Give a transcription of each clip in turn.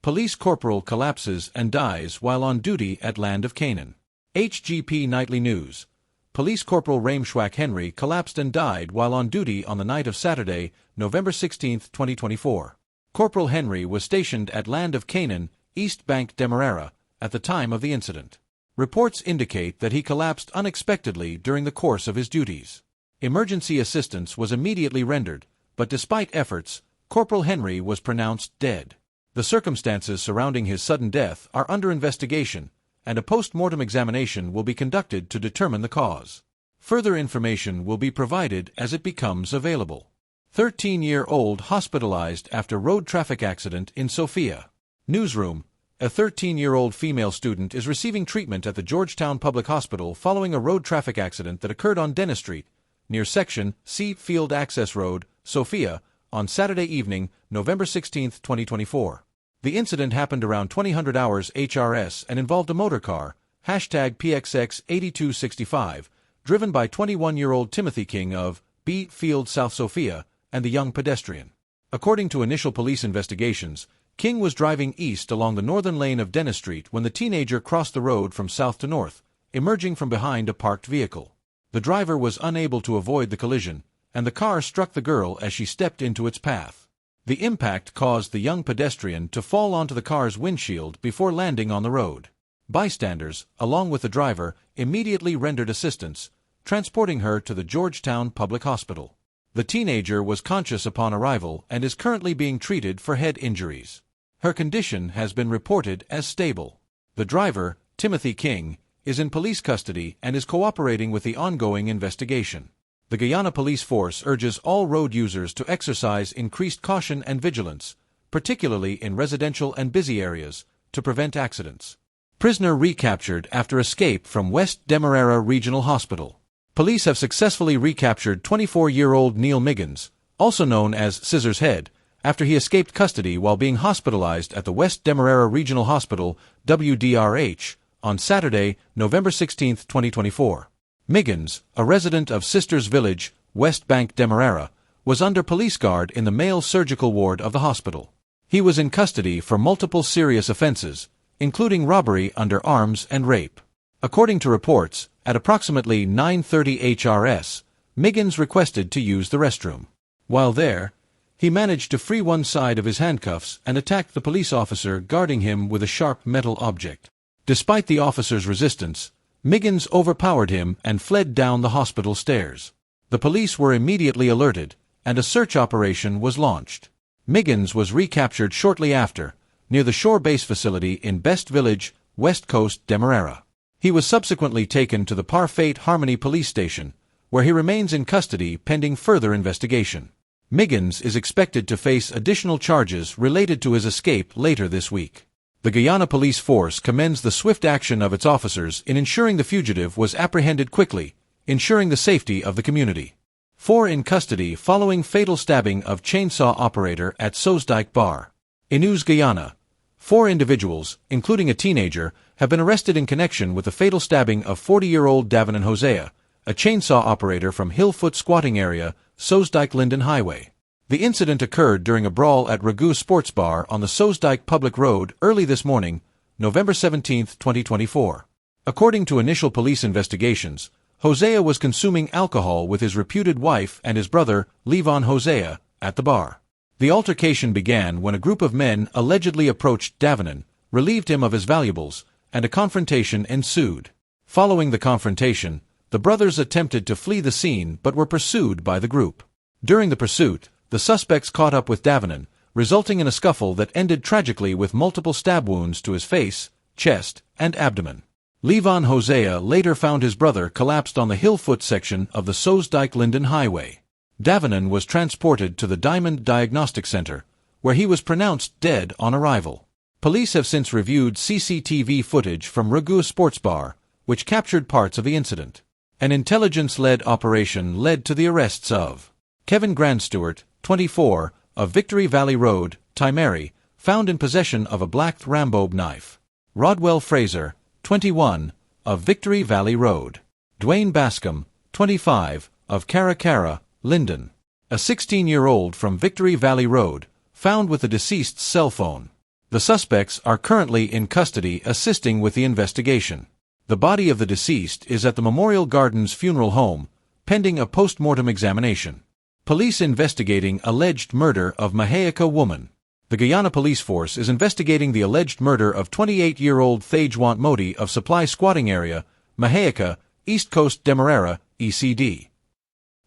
Police Corporal collapses and dies while on duty at land of Canaan. HGP Nightly News. Police Corporal Rameshwak Henry collapsed and died while on duty on the night of Saturday, November 16, 2024. Corporal Henry was stationed at land of Canaan, East Bank Demerara, at the time of the incident. Reports indicate that he collapsed unexpectedly during the course of his duties. Emergency assistance was immediately rendered, but despite efforts, Corporal Henry was pronounced dead. The circumstances surrounding his sudden death are under investigation, and a post-mortem examination will be conducted to determine the cause. Further information will be provided as it becomes available. 13-year-old hospitalized after road traffic accident in Sophia. Newsroom. A 13-year-old female student is receiving treatment at the Georgetown Public Hospital following a road traffic accident that occurred on Dennis Street, near Section C Field Access Road, Sophia, on Saturday evening, November 16, 2024. The incident happened around 2000 hours HRS and involved a motor car, #PXX8265, driven by 21-year-old Timothy King of B Field, South Sophia, and the young pedestrian. According to initial police investigations, King was driving east along the northern lane of Dennis Street when the teenager crossed the road from south to north, emerging from behind a parked vehicle. The driver was unable to avoid the collision, and the car struck the girl as she stepped into its path. The impact caused the young pedestrian to fall onto the car's windshield before landing on the road. Bystanders, along with the driver, immediately rendered assistance, transporting her to the Georgetown Public Hospital. The teenager was conscious upon arrival and is currently being treated for head injuries. Her condition has been reported as stable. The driver, Timothy King, is in police custody and is cooperating with the ongoing investigation. The Guyana Police Force urges all road users to exercise increased caution and vigilance, particularly in residential and busy areas, to prevent accidents. Prisoner recaptured after escape from West Demerara Regional Hospital. Police have successfully recaptured 24-year-old Neil Miggins, also known as Scissors Head, after he escaped custody while being hospitalized at the West Demerara Regional Hospital, WDRH, on Saturday, November 16, 2024. Miggins, a resident of Sisters Village, West Bank Demerara, was under police guard in the male surgical ward of the hospital. He was in custody for multiple serious offenses, including robbery under arms and rape. According to reports, at approximately 9:30 HRS, Miggins requested to use the restroom. While there, he managed to free one side of his handcuffs and attacked the police officer guarding him with a sharp metal object. Despite the officer's resistance, Miggins overpowered him and fled down the hospital stairs. The police were immediately alerted, and a search operation was launched. Miggins was recaptured shortly after, near the shore base facility in Best Village, West Coast, Demerara. He was subsequently taken to the Parfait Harmony Police Station, where he remains in custody pending further investigation. Miggins is expected to face additional charges related to his escape later this week. The Guyana Police Force commends the swift action of its officers in ensuring the fugitive was apprehended quickly, ensuring the safety of the community. 4 in custody following fatal stabbing of chainsaw operator at Soesdyke Bar. In News Guyana, 4 individuals, including a teenager, have been arrested in connection with the fatal stabbing of 40-year-old Davenan Hosea, a chainsaw operator from Hillfoot Squatting Area, Soesdyke Linden Highway. The incident occurred during a brawl at Ragu Sports Bar on the Soesdyke Public Road early this morning, November 17, 2024. According to initial police investigations, Hosea was consuming alcohol with his reputed wife and his brother, Levon Hosea, at the bar. The altercation began when a group of men allegedly approached Davenan, relieved him of his valuables, and a confrontation ensued. Following the confrontation, the brothers attempted to flee the scene but were pursued by the group. During the pursuit, the suspects caught up with Davenan, resulting in a scuffle that ended tragically with multiple stab wounds to his face, chest, and abdomen. Levon Hosea later found his brother collapsed on the Hillfoot section of the Soesdyke Linden Highway. Davenan was transported to the Diamond Diagnostic Center, where he was pronounced dead on arrival. Police have since reviewed CCTV footage from Ragu Sports Bar, which captured parts of the incident. An intelligence-led operation led to the arrests of Kevin Grandstewart, 24, of Victory Valley Road, Timeri, found in possession of a black Rambo knife. Rodwell Fraser, 21, of Victory Valley Road. Dwayne Bascom, 25, of Caracara, Linden. A 16-year-old from Victory Valley Road, found with the deceased's cell phone. The suspects are currently in custody assisting with the investigation. The body of the deceased is at the Memorial Gardens funeral home, pending a post-mortem examination. Police investigating alleged murder of Mahaica woman. The Guyana police force is investigating the alleged murder of 28-year-old Thirteenyearold Modi of supply squatting area, Mahaica, East Coast Demerara, ECD.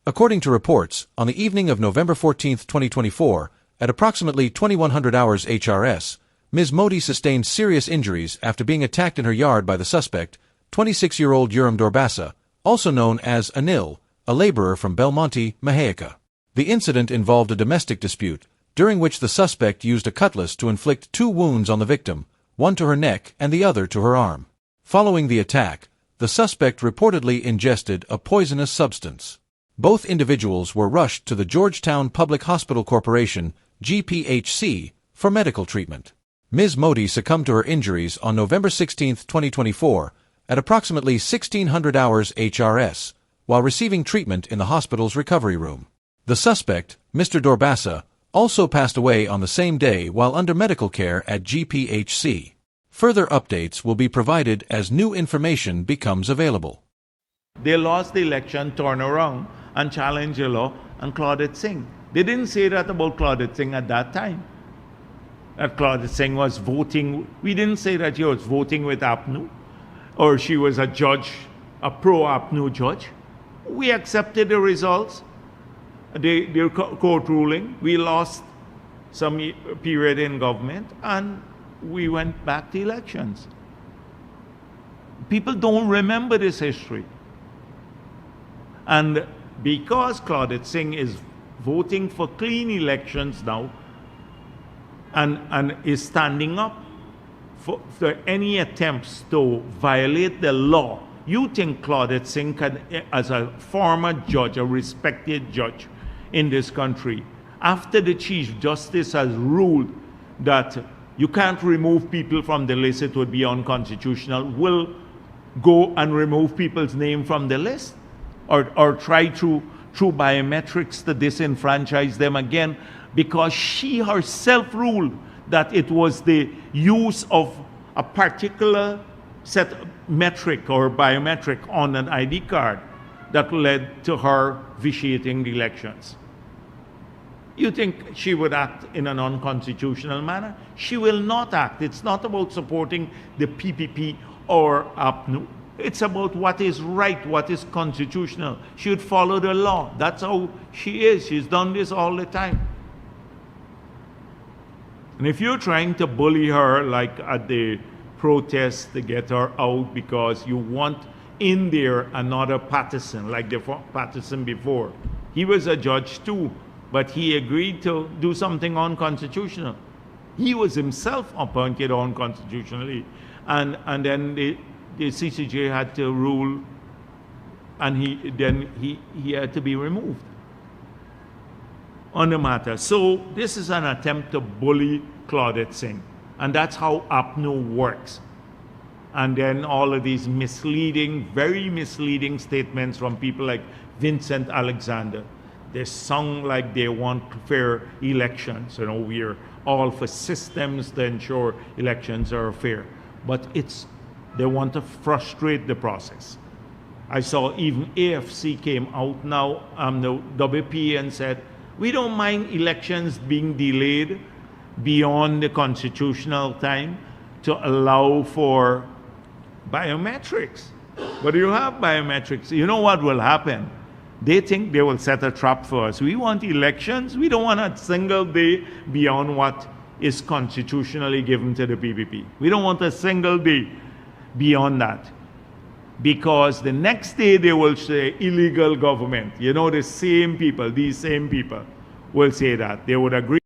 According to reports, on the evening of November 14, 2024, at approximately 2100 hours HRS, Ms. Modi sustained serious injuries after being attacked in her yard by the suspect, 26-year-old Urim Dorbasa, also known as Anil, a laborer from Belmonte, Mahaica. The incident involved a domestic dispute, during which the suspect used a cutlass to inflict 2 wounds on the victim, one to her neck and the other to her arm. Following the attack, the suspect reportedly ingested a poisonous substance. Both individuals were rushed to the Georgetown Public Hospital Corporation, GPHC, for medical treatment. Ms. Modi succumbed to her injuries on November 16, 2024, at approximately 1600 hours HRS, while receiving treatment in the hospital's recovery room. The suspect, Mr. Dorbasa, also passed away on the same day while under medical care at GPHC. Further updates will be provided as new information becomes available. They lost the election, turn around and challenge the law and Claudette Singh. They didn't say that about Claudette Singh at that time. That Claudette Singh was voting. We didn't say that she was voting with APNU or she was a judge, a pro-APNU judge. We accepted the results, the court ruling. We lost some period in government and we went back to elections. People don't remember this history. And because Claudette Singh is voting for clean elections now and is standing up for any attempts to violate the law, you think Claudette Singh can, as a former judge, a respected judge in this country, after the Chief Justice has ruled that you can't remove people from the list, it would be unconstitutional, will go and remove people's name from the list? Or try through biometrics to disenfranchise them again, because she herself ruled that it was the use of a particular set metric or biometric on an ID card that led to her vitiating the elections. You think she would act in an unconstitutional manner? She will not act. It's not about supporting the PPP or APNU. It's about what is right, what is constitutional. She would follow the law. That's how she is. She's done this all the time. And if you're trying to bully her, like at the protest, to get her out because you want in there another Patterson, like the Patterson before. He was a judge too, but he agreed to do something unconstitutional. He was himself appointed unconstitutionally. And then the CCJ had to rule, and he had to be removed on the matter. So this is an attempt to bully Claudette Singh, and that's how APNU works. And then all of these misleading, very misleading statements from people like Vincent Alexander. They sound like they want fair elections. You know, we're all for systems to ensure elections are fair, but they want to frustrate the process. I saw even AFC came out now, the WP, and said, we don't mind elections being delayed beyond the constitutional time to allow for biometrics. But you have biometrics. You know what will happen? They think they will set a trap for us. We want elections. We don't want a single day beyond what is constitutionally given to the PPP. We don't want a single day beyond that, because the next day they will say illegal government. You know, the same people, these same people will say that. They would agree